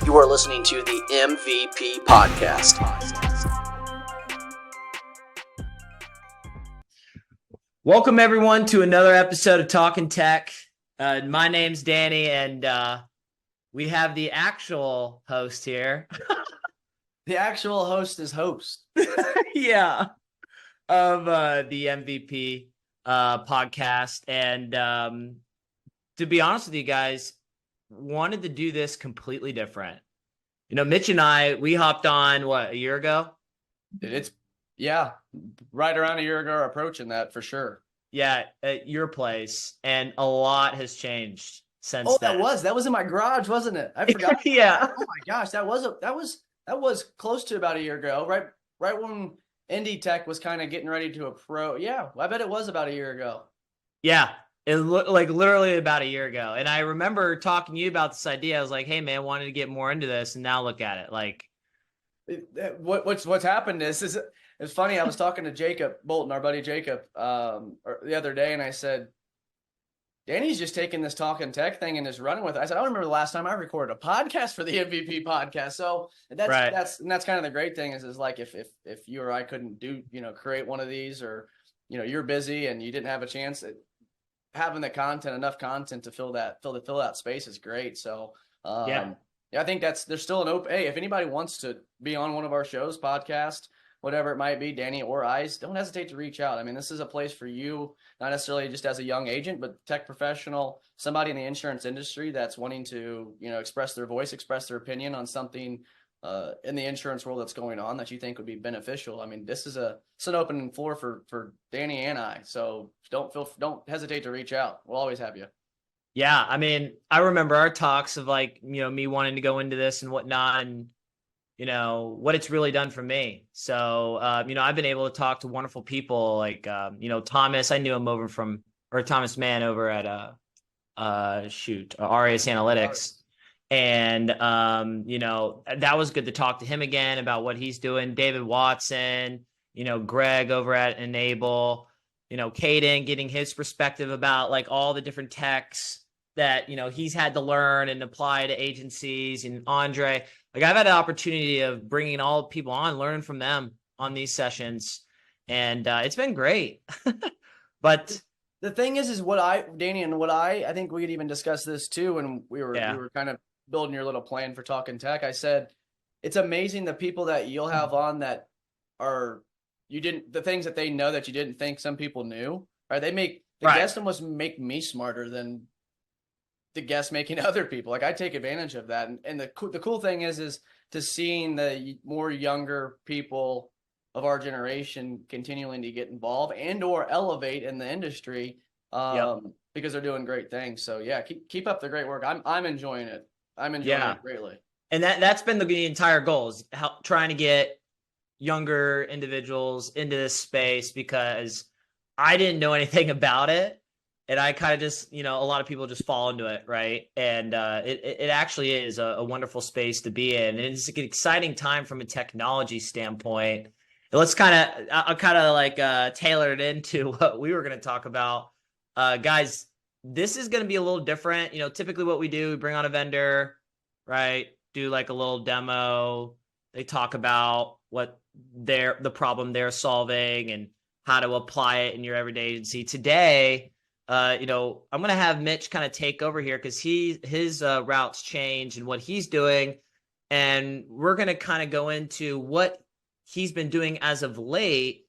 You are listening to the MVP Podcast. Welcome, everyone, to another episode of Talkin Tech. My name's Danny, and we have the actual host here. The actual host is host. Yeah. Of the MVP podcast. And to be honest with you guys, wanted to do this completely different. You know, Mitch and I, we hopped on, a year ago? Right around a year ago, approaching that for sure. Yeah, at your place, and a lot has changed since then. That was in my garage, wasn't it? I forgot. Yeah. Oh my gosh, that was close to about a year ago, right when Indie Tech was kind of getting ready to approach. Yeah, I bet it was about a year ago. Yeah, it looked like literally about a year ago. And I remember talking to you about this idea. I was like, hey man, wanted to get more into this, and now look at it. Like, what's happened is it's funny. I was talking to Jacob Bolton, our buddy Jacob, the other day, and I said, Danny's just taking this Talkin Tech thing and is running with it. I said, I don't remember the last time I recorded a podcast for the MVP podcast. So that's right. that's kind of the great thing is like if you or I couldn't create one of these, or you're busy and you didn't have a chance, having enough content to fill that space is great. So yeah, I think there's still an open. Hey, if anybody wants to be on one of our shows, podcast, whatever it might be, Danny or I's, don't hesitate to reach out. I mean, this is a place for you, not necessarily just as a young agent, but tech professional, somebody in the insurance industry that's wanting to, express their voice, express their opinion on something in the insurance world that's going on that you think would be beneficial. I mean, this is it's an open floor for Danny and I. So don't hesitate to reach out. We'll always have you. Yeah, I mean, I remember our talks of me wanting to go into this and whatnot, and what it's really done for me. So, I've been able to talk to wonderful people like, Thomas. I knew him Thomas Mann over at RAS Analytics. And, that was good to talk to him again about what he's doing. David Watson, Greg over at Enable, Caden getting his perspective about like all the different techs that, he's had to learn and apply to agencies, and Andre. Like, I've had the opportunity of bringing all people on, learning from them on these sessions, and it's been great. But the thing is Danny, and I think we could even discuss this too when we were kind of building your little plan for Talkin Tech. I said, it's amazing the people that you'll have on that are, the things that they know that you didn't think some people knew, right? Guests almost make me smarter than the guests making other people. Like, I take advantage of that. And the cool thing is to seeing the more younger people of our generation continuing to get involved and or elevate in the industry because they're doing great things. So yeah, keep up the great work. I'm enjoying it. I'm enjoying it greatly. And that's been the entire goal, is trying to get younger individuals into this space, because I didn't know anything about it. And I kind of just, a lot of people just fall into it, right? And it actually is a wonderful space to be in. And it's an exciting time from a technology standpoint. And I'll kind of tailor it into what we were going to talk about. Guys, this is going to be a little different. Typically what we do, we bring on a vendor, right? Do like a little demo. They talk about what the problem they're solving and how to apply it in your everyday agency. Today, I'm going to have Mitch kind of take over here, because his routes change and what he's doing. And we're going to kind of go into what he's been doing as of late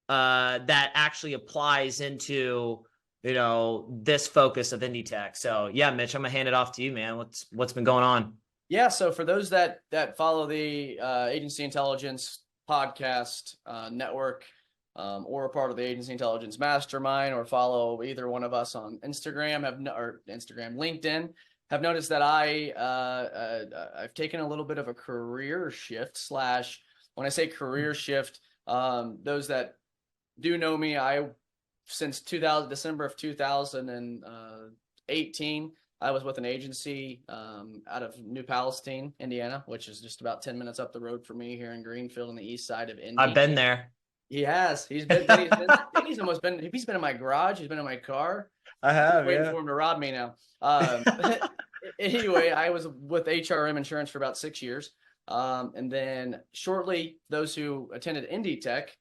that actually applies into, this focus of Indie Tech. So yeah, Mitch, I'm going to hand it off to you, man. What's been going on? Yeah. So for those that follow the Agency Intelligence podcast network, or a part of the Agency Intelligence Mastermind, or follow either one of us on Instagram, LinkedIn, have noticed that I've taken a little bit of a career shift / when I say career shift, those that do know me, since December of 2018, I was with an agency out of New Palestine, Indiana, which is just about 10 minutes up the road from me here in Greenfield on the east side of Indy. I've been there. He has. He's been in my garage. He's been in my car. I have. Waiting for him to rob me now. anyway, I was with HRM Insurance for about 6 years. And then shortly, those who attended Indie Tech,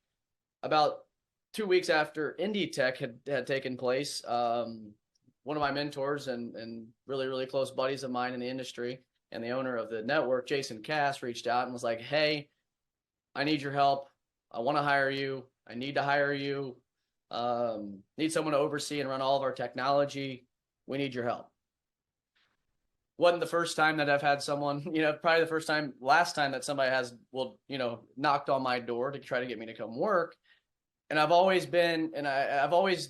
about 2 weeks after Indie Tech had taken place, one of my mentors and really, really close buddies of mine in the industry and the owner of the network, Jason Cass, reached out and was like, hey, I need your help. I want to hire you. I need to hire you. Need someone to oversee and run all of our technology. We need your help. Wasn't the first time that I've had someone, probably the last time that somebody has, knocked on my door to try to get me to come work. And I've always been, I've always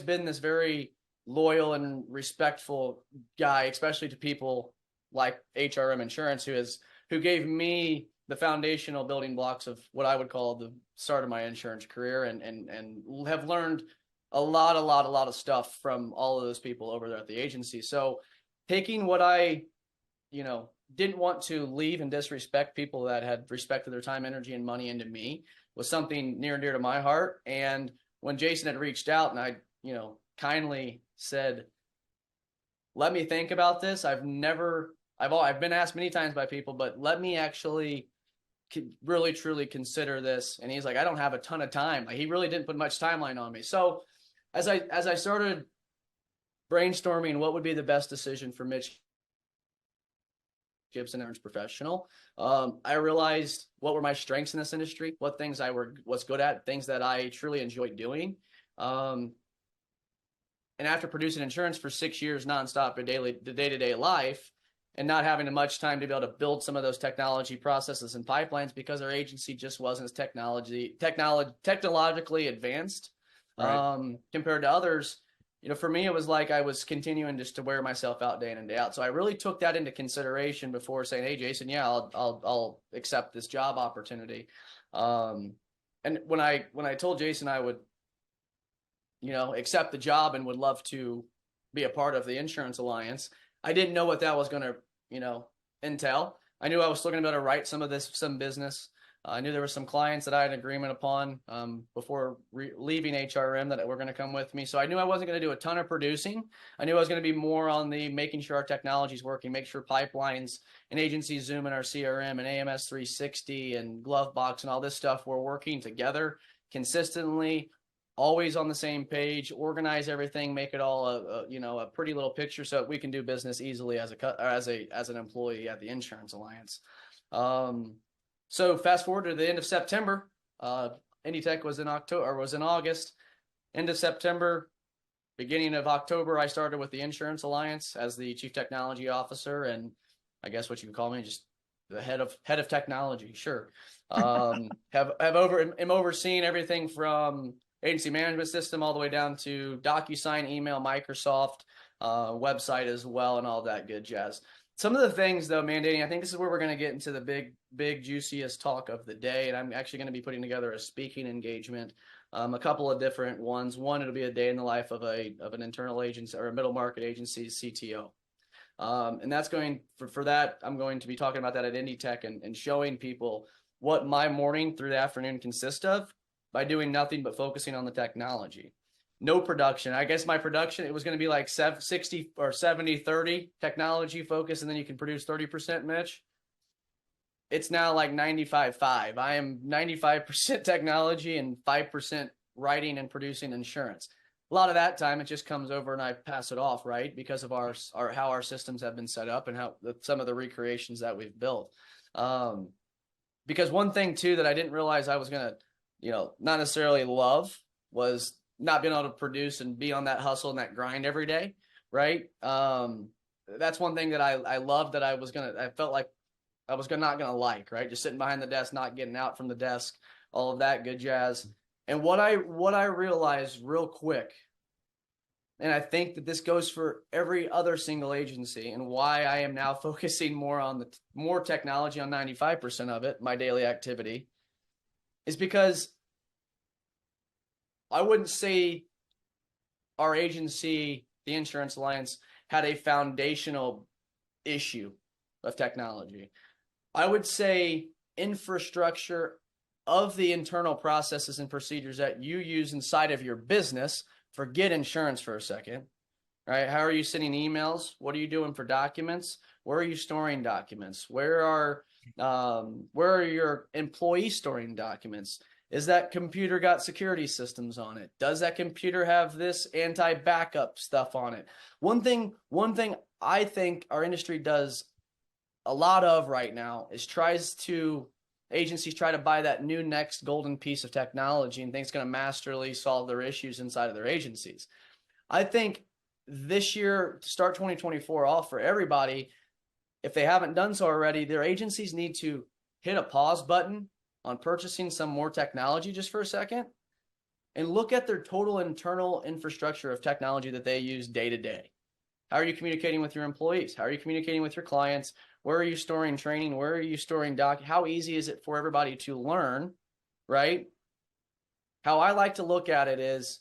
been this very loyal and respectful guy, especially to people like HRM Insurance, who gave me the foundational building blocks of what I would call the start of my insurance career, and have learned a lot of stuff from all of those people over there at the agency. So taking what I, didn't want to leave and disrespect people that had respected their time, energy, and money into me was something near and dear to my heart. And when Jason had reached out and I, kindly said, let me think about this. I've been asked many times by people, but let me actually really truly consider this. And he's like, I don't have a ton of time. Like, he really didn't put much timeline on me. So as I started brainstorming what would be the best decision for Mitch Gibson, insurance professional, I realized what were my strengths in this industry, what things I was good at, things that I truly enjoyed doing. And after producing insurance for 6 years nonstop in the day-to-day life, and not having much time to be able to build some of those technology processes and pipelines because our agency just wasn't as technologically advanced, right, compared to others. For me, it was like I was continuing just to wear myself out day in and day out. So I really took that into consideration before saying, hey, Jason, yeah, I'll accept this job opportunity. And when I told Jason I would, accept the job and would love to be a part of the Insurance Alliance, I didn't know what that was going to, entail. I knew I was still going to be able to write some business. I knew there were some clients that I had an agreement upon before leaving HRM that were going to come with me. So I knew I wasn't going to do a ton of producing. I knew I was going to be more on the making sure our technology is working, make sure pipelines and agencies Zoom and our CRM and AMS 360 and Glovebox and all this stuff were working together consistently, always on the same page, organize everything, make it all a pretty little picture so that we can do business easily as an employee at the Insurance Alliance. So fast forward to the end of September, Indie Tech was in August. End of September, beginning of October, I started with the Insurance Alliance as the Chief Technology Officer, and I guess what you can call me, just the head of technology. Sure. am overseeing everything from agency management system all the way down to DocuSign, email, Microsoft, website as well, and all that good jazz. Some of the things, though, mandating, I think this is where we're going to get into the big, juiciest talk of the day. And I'm actually going to be putting together a speaking engagement, a couple of different ones. One, it'll be a day in the life of an internal agency or a middle market agency's CTO. And that's for that, I'm going to be talking about that at Indie Tech and showing people what my morning through the afternoon consists of by doing nothing but focusing on the technology. No production. I guess my production, it was going to be like 60 or 70-30 technology focus, and then you can produce 30%, Mitch. It's now like 95-5. I am 95% technology and 5% writing and producing insurance. A lot of that time, it just comes over and I pass it off, right? Because of how our systems have been set up and how some of the recreations that we've built. Because one thing too that I didn't realize I was going to, not necessarily love was not being able to produce and be on that hustle and that grind every day, right? That's one thing that I loved that I felt like I was not going to like, right? Just sitting behind the desk, not getting out from the desk, all of that good jazz. And what I realized real quick, and I think that this goes for every other single agency, and why I am now focusing more on more technology on 95% of it, my daily activity, is because I wouldn't say our agency, the Insurance Alliance, had a foundational issue of technology. I would say infrastructure of the internal processes and procedures that you use inside of your business, forget insurance for a second, right? How are you sending emails? What are you doing for documents? Where are you storing documents? Where are your employees storing documents? Is that computer got security systems on it? Does that computer have this anti-backup stuff on it? One thing I think our industry does a lot of right now is agencies try to buy that new next golden piece of technology and think it's going to masterly solve their issues inside of their agencies. I think this year, to start 2024 off for everybody, if they haven't done so already, their agencies need to hit a pause button on purchasing some more technology just for a second and look at their total internal infrastructure of technology that they use day to day. How are you communicating with your employees? How are you communicating with your clients? Where are you storing training? Where are you storing how easy is it for everybody to learn, right? How I like to look at it is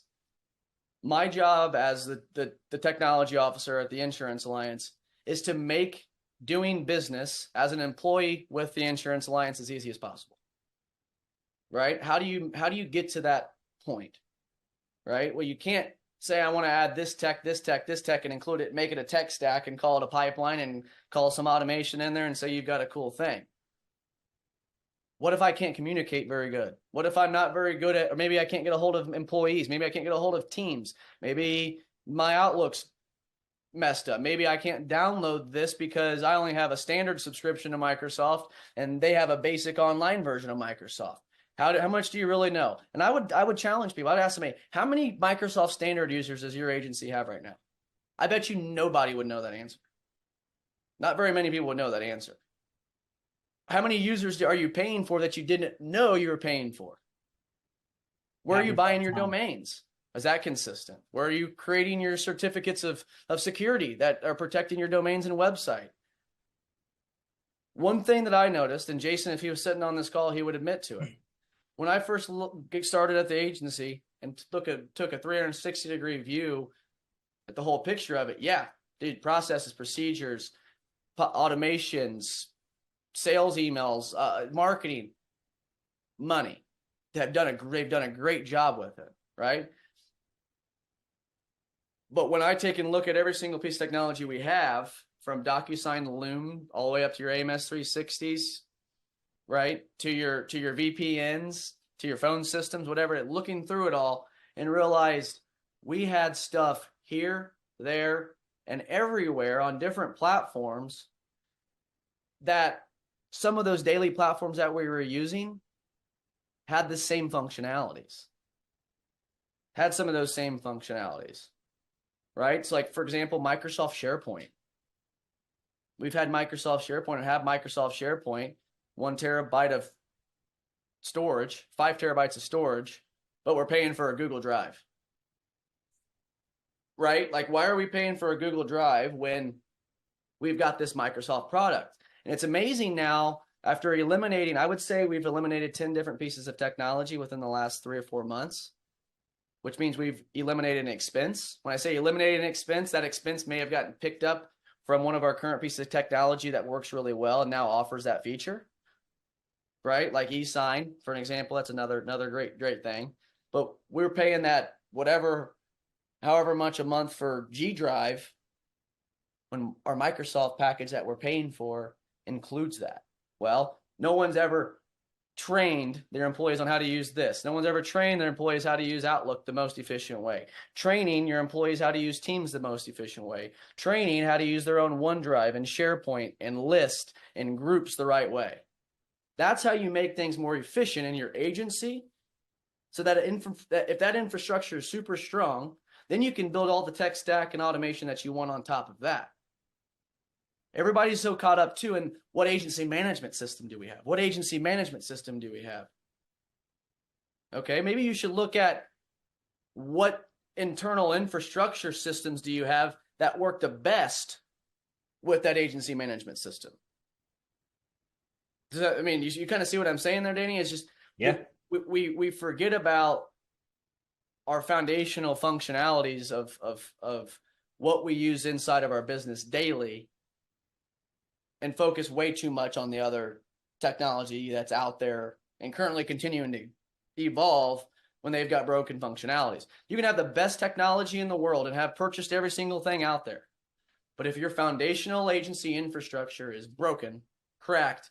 my job as the technology officer at the Insurance Alliance is to make doing business as an employee with the Insurance Alliance as easy as possible, right? How do you get to that point, right? Well, you can't say, I want to add this tech, and include it, make it a tech stack and call it a pipeline and call some automation in there and say you've got a cool thing. What if I can't communicate very good? What if I'm not very good at, or maybe I can't get a hold of employees? Maybe I can't get a hold of teams. Maybe my Outlook's messed up. Maybe I can't download this because I only have a standard subscription to Microsoft and they have a basic online version of Microsoft. How much do you really know? And I would challenge people. I'd ask them, how many Microsoft standard users does your agency have right now? I bet you nobody would know that answer. Not very many people would know that answer. How many users are you paying for that you didn't know you were paying for? Where are you buying your domains? Is that consistent? Where are you creating your certificates of security that are protecting your domains and website? One thing that I noticed, and Jason, if he was sitting on this call, he would admit to it. When I first started at the agency and took a 360-degree view at the whole picture of it, yeah, dude, processes, procedures, automations, sales emails, marketing, money. They've done a great job with it, right? But when I take and look at every single piece of technology we have, from DocuSign to Loom, all the way up to your AMS 360s, right, to your VPNs, to your phone systems, whatever, looking through it all and realized we had stuff here, there, and everywhere on different platforms that some of those daily platforms that we were using had the same functionalities. Had some of those same functionalities, right? So like, for example, Microsoft SharePoint. We've had Microsoft SharePoint and have Microsoft SharePoint, 1 terabyte of storage, 5 terabytes of storage, but we're paying for a Google Drive, right? Like, why are we paying for a Google Drive when we've got this Microsoft product? And it's amazing now, after eliminating, I would say we've eliminated 10 different pieces of technology within the last 3 or 4 months, which means we've eliminated an expense. When I say eliminated an expense, that expense may have gotten picked up from one of our current pieces of technology that works really well and now offers that feature, right? Like e-sign, for an example, that's another great thing. But we're paying that however much a month for G Drive when our Microsoft package that we're paying for includes that. Well, no one's ever trained their employees on how to use this. No one's ever trained their employees how to use Outlook the most efficient way. Training your employees how to use Teams the most efficient way. Training how to use their own OneDrive and SharePoint and List and Groups the right way. That's how you make things more efficient in your agency, so that if that infrastructure is super strong, then you can build all the tech stack and automation that you want on top of that. Everybody's so caught up too in what agency management system do we have? What agency management system do we have? Okay, maybe you should look at what internal infrastructure systems do you have that work the best with that agency management system. I mean, you kind of see what I'm saying there, Danny? It's just, yeah, we forget about our foundational functionalities of what we use inside of our business daily and focus way too much on the other technology that's out there and currently continuing to evolve when they've got broken functionalities. You can have the best technology in the world and have purchased every single thing out there. But if your foundational agency infrastructure is broken, cracked,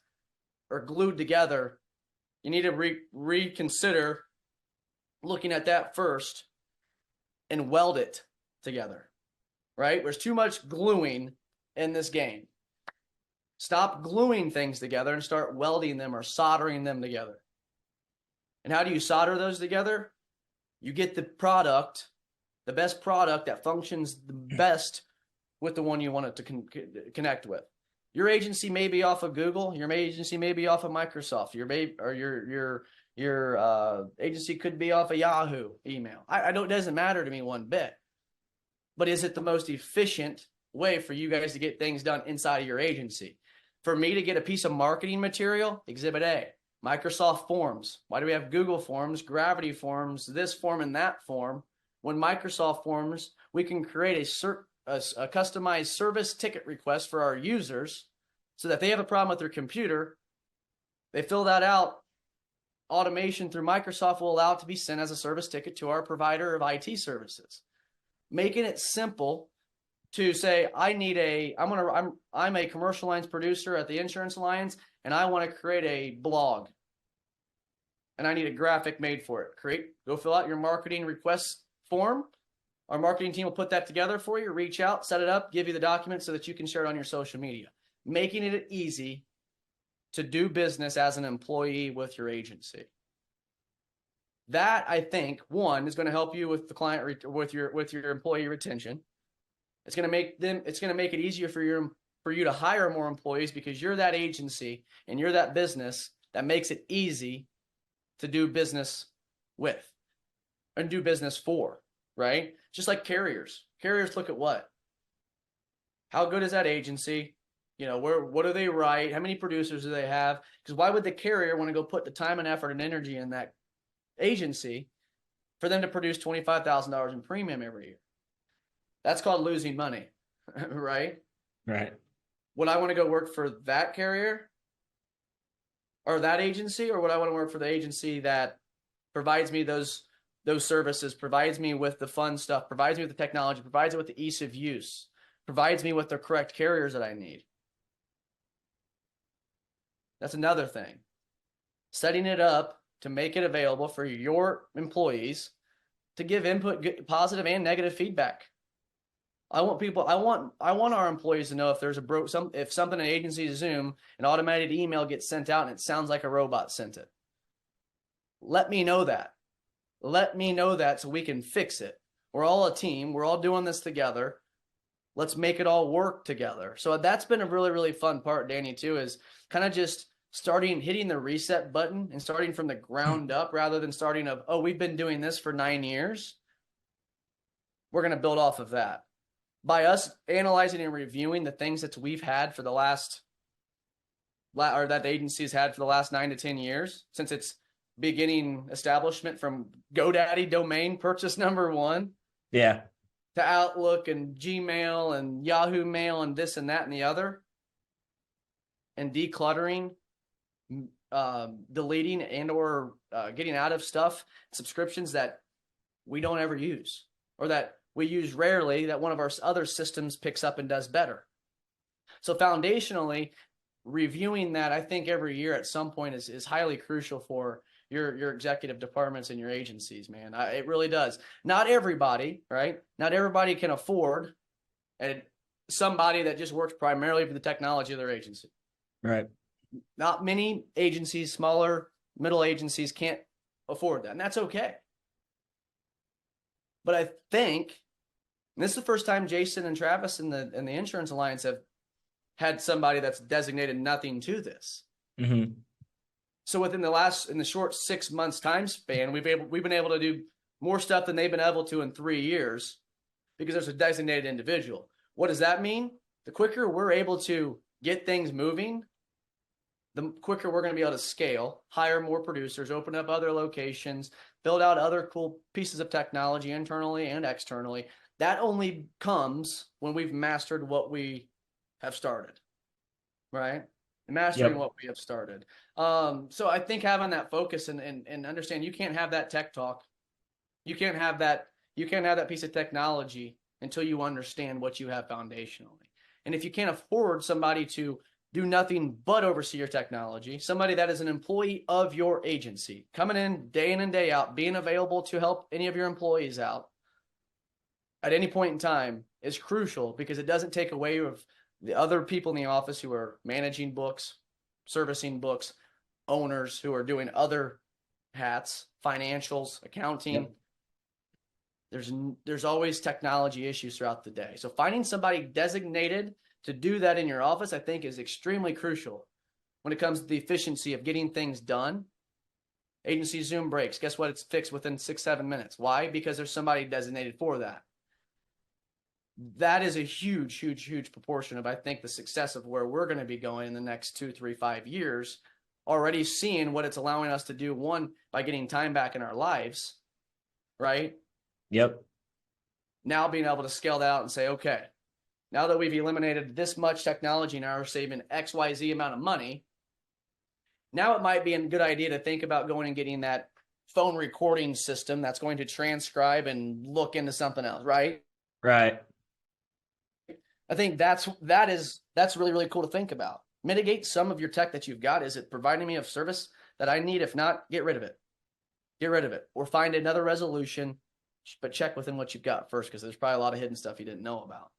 or glued together, you need to reconsider looking at that first and weld it together, right? There's too much gluing in this game. Stop gluing things together and start welding them or soldering them together. And how do you solder those together? You get the product, the best product that functions the best with the one you want it to connect with. Your agency may be off of Google. Your agency may be off of Microsoft. Your agency could be off of Yahoo email. I don't. It doesn't matter to me one bit. But is it the most efficient way for you guys to get things done inside of your agency? For me to get a piece of marketing material, Exhibit A, Microsoft Forms. Why do we have Google Forms, Gravity Forms, this form and that form? When Microsoft Forms, we can create a customized service ticket request for our users so that they have a problem with their computer. They fill that out. Automation through Microsoft will allow it to be sent as a service ticket to our provider of IT services. Making it simple to say, I'm a commercial lines producer at the Insurance Alliance, and I want to create a blog. And I need a graphic made for it. Go fill out your marketing request form. Our marketing team will put that together for you, reach out, set it up, give you the document so that you can share it on your social media. Making it easy to do business as an employee with your agency. That, I think, one, is going to help you with the client, with your employee retention. It's going to make it easier for you to hire more employees because you're that agency and you're that business that makes it easy to do business with and do business for, right? Just like carriers. Carriers look at what? How good is that agency? What do they write? How many producers do they have? Because why would the carrier want to go put the time and effort and energy in that agency for them to produce $25,000 in premium every year? That's called losing money, right? Right. Would I want to go work for that carrier or that agency, or would I want to work for the agency that provides me those services, provides me with the fun stuff, provides me with the technology, provides it with the ease of use, provides me with the correct carriers that I need? That's another thing. Setting it up to make it available for your employees to give input, positive and negative feedback. I want our employees to know if there's if something in agency Zoom, an automated email gets sent out and it sounds like a robot sent it. Let me know that. Let me know that so we can fix it. We're all a team. We're all doing this together. Let's make it all work together. So that's been a really, really fun part, Danny, too, is kind of just hitting the reset button and starting from the ground up rather than starting we've been doing this for 9 years. We're going to build off of that. By us analyzing and reviewing the things that we've had for the last, or that the agency's had for the last 9 to 10 years, since its beginning establishment from GoDaddy domain purchase number 1. Yeah. To Outlook and Gmail and Yahoo Mail and this and that and the other, and decluttering, deleting and or getting out of subscriptions that we don't ever use or that we use rarely, that one of our other systems picks up and does better. So foundationally, reviewing that, I think every year at some point is highly crucial for your executive departments and your agencies, man. It really does. Not everybody, right? Not everybody can afford somebody that just works primarily for the technology of their agency. Right. Not many agencies, smaller, middle agencies can't afford that, and that's okay. But I think, and this is the first time Jason and Travis and the Insurance Alliance have had somebody that's designated nothing to this. Mm-hmm. So in the short 6 months time span, we've been able to do more stuff than they've been able to in 3 years because there's a designated individual. What does that mean? The quicker we're able to get things moving, the quicker we're going to be able to scale, hire more producers, open up other locations, build out other cool pieces of technology internally and externally. That only comes when we've mastered what we have started, right? Mastering what we have started. So I think having that focus and understand you can't have that tech talk You can't have that. You can't have that piece of technology until you understand what you have foundationally. And if you can't afford somebody to do nothing but oversee your technology, somebody that is an employee of your agency, coming in and day out, being available to help any of your employees out at any point in time is crucial, because it doesn't take away of the other people in the office who are managing books, servicing books, owners who are doing other hats, financials, accounting. Yep. There's always technology issues throughout the day. So finding somebody designated to do that in your office, I think, is extremely crucial when it comes to the efficiency of getting things done. Agency Zoom breaks. Guess what? It's fixed within 6-7 minutes. Why? Because there's somebody designated for that. That is a huge proportion of, I think, the success of where we're going to be going in the next 2, 3, 5 years. Already seeing what it's allowing us to do, one, by getting time back in our lives, right? Yep. Now being able to scale that out and say, okay, now that we've eliminated this much technology, now we're saving XYZ amount of money. Now it might be a good idea to think about going and getting that phone recording system that's going to transcribe and look into something else, right? Right. I think that's really cool to think about. Mitigate some of your tech that you've got. Is it providing me a service that I need? If not, get rid of it. Get rid of it, or find another resolution, but check within what you've got first, because there's probably a lot of hidden stuff you didn't know about.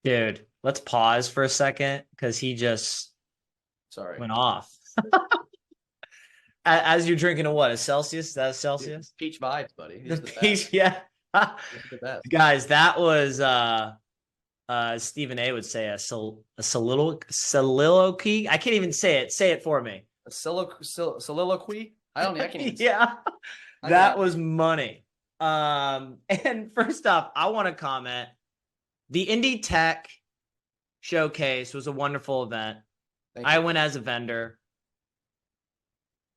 Dude, let's pause for a second, because he just went off. As you're drinking a Celsius? Is that a Celsius? Peach vibes, buddy. The peach, yeah. The best. Guys, that was Stephen A would say a soliloquy. I can't even say it. Say it for me. A soliloquy? I can't even say yeah. That was money. And first off, I want to comment. The Indie Tech Showcase was a wonderful event. I went as a vendor.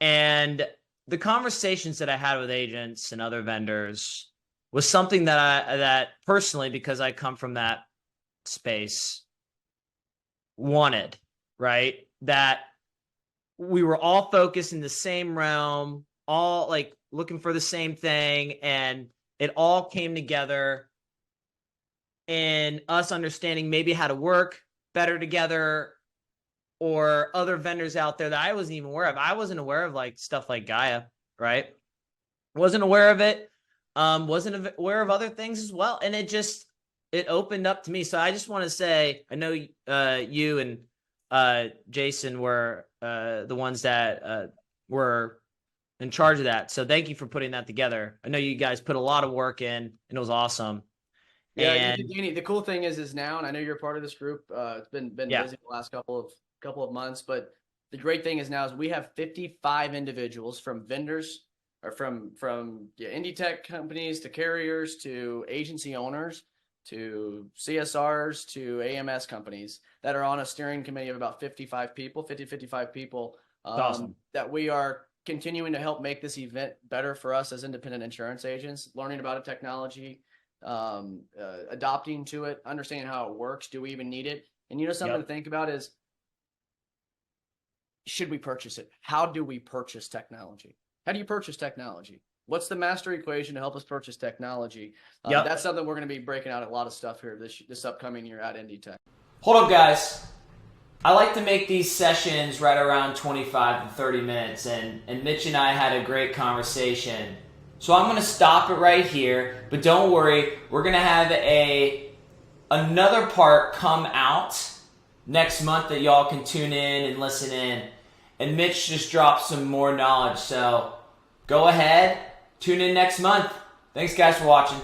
And the conversations that I had with agents and other vendors was something that personally, because I come from that space, wanted, right? That we were all focused in the same realm, all like looking for the same thing, and it all came together in us understanding maybe how to work better together, or other vendors out there that I wasn't even aware of. I wasn't aware of like stuff like Gaia, right? Wasn't aware of it. Wasn't aware of other things as well. And it opened up to me. So I just want to say, I know you and Jason were the ones that were in charge of that. So thank you for putting that together. I know you guys put a lot of work in, and it was awesome. Yeah, and the cool thing is now, and I know you're part of this group. It's been busy the last couple of months, but the great thing is now is we have 55 individuals, from vendors or from indie tech companies to carriers to agency owners to CSRs to AMS companies, that are on a steering committee of about 55 people. Awesome. That we are continuing to help make this event better for us as independent insurance agents, learning about a technology, adopting to it, understanding how it works. Do we even need it? And something to think about is, should we purchase it? How do we purchase technology? How do you purchase technology? What's the master equation to help us purchase technology? That's something we're going to be breaking out a lot of stuff here this upcoming year at Indie Tech. Hold up, guys. I like to make these sessions right around 25 to 30 minutes, and Mitch and I had a great conversation. So I'm going to stop it right here, but don't worry, we're going to have another part come out next month that y'all can tune in and listen in. And Mitch just dropped some more knowledge, so go ahead, tune in next month. Thanks guys for watching.